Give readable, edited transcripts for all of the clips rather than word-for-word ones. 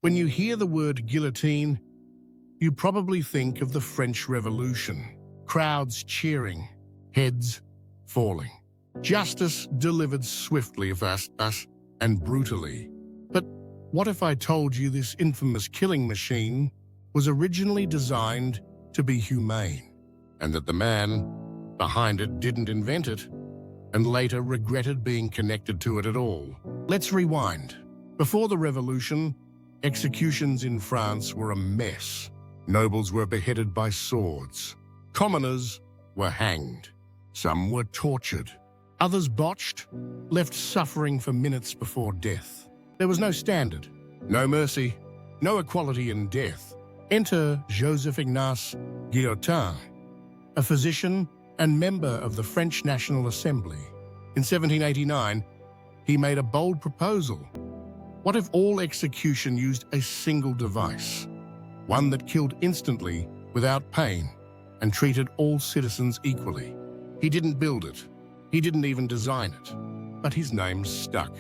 When you hear the word guillotine, you probably think of the French Revolution. Crowds cheering, heads falling. Justice delivered swiftly, fast, and brutally. But what if I told you this infamous killing machine was originally designed to be humane, and that the man behind it didn't invent it and later regretted being connected to it at all? Let's rewind. Before the revolution, executions in France were a mess. Nobles were beheaded by swords. Commoners were hanged. Some were tortured. Others botched, left suffering for minutes before death. There was no standard, no mercy, no equality in death. Enter Joseph Ignace Guillotine, a physician and member of the French National Assembly. In 1789, he made a bold proposal. What if all execution used a single device, one that killed instantly without pain and treated all citizens equally? He didn't build it. He didn't even design it, but his name stuck.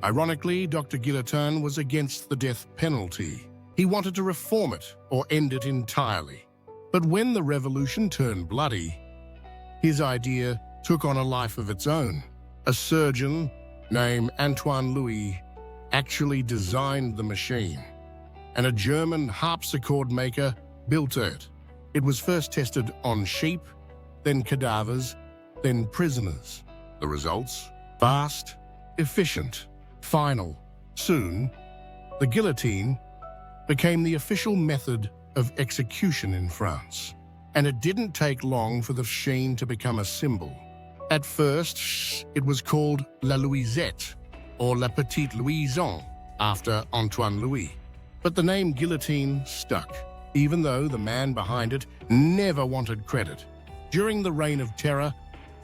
Ironically, Dr. Guillotine was against the death penalty. He wanted to reform it or end it entirely. But when the revolution turned bloody, his idea took on a life of its own. A surgeon named Antoine Louis actually designed the machine, and a German harpsichord maker built it. It was first tested on sheep, then cadavers, then prisoners. The results? Fast, efficient, final. Soon, the guillotine became the official method of execution in France. And it didn't take long for the machine to become a symbol. At first, it was called La Louisette, or La Petite Louison, after Antoine Louis. But the name guillotine stuck, even though the man behind it never wanted credit. During the Reign of Terror,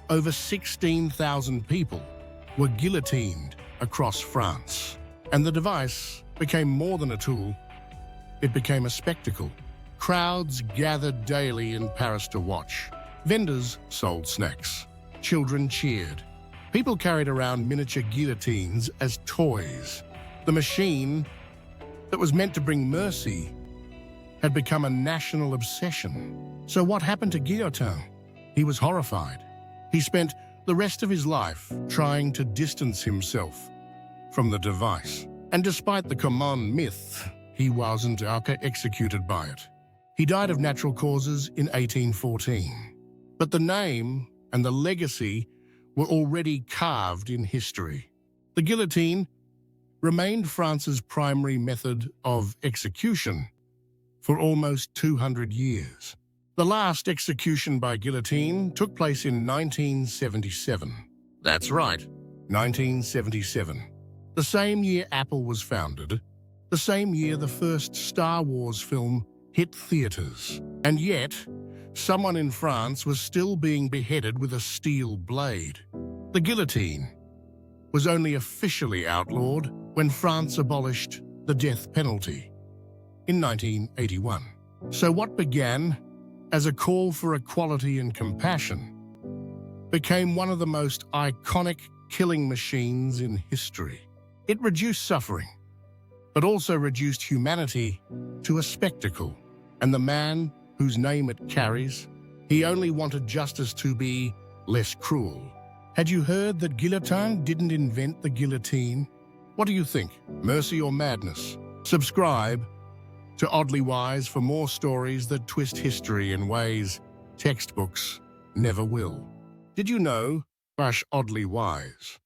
over 16,000 people were guillotined across France. And the device became more than a tool. It became a spectacle. Crowds gathered daily in Paris to watch. Vendors sold snacks. Children cheered. People carried around miniature guillotines as toys. The machine that was meant to bring mercy had become a national obsession. So what happened to Guillotine? He was horrified. He spent the rest of his life trying to distance himself from the device. And despite the common myth, he wasn't executed by it. He died of natural causes in 1814. But the name and the legacy were already carved in history. The guillotine remained France's primary method of execution for almost 200 years. The last execution by guillotine took place in 1977. That's right, 1977. The same year Apple was founded, the same year the first Star Wars film hit theaters. And yet, someone in France was still being beheaded with a steel blade. The guillotine was only officially outlawed when France abolished the death penalty in 1981. So what began as a call for equality and compassion became one of the most iconic killing machines in history. It reduced suffering, but also reduced humanity to a spectacle. And the man whose name it carries, he only wanted justice to be less cruel. Had you heard that Guillotine didn't invent the guillotine? What do you think? Mercy or madness? Subscribe to Oddly Wise for more stories that twist history in ways textbooks never will. Did you know? Oddly Wise.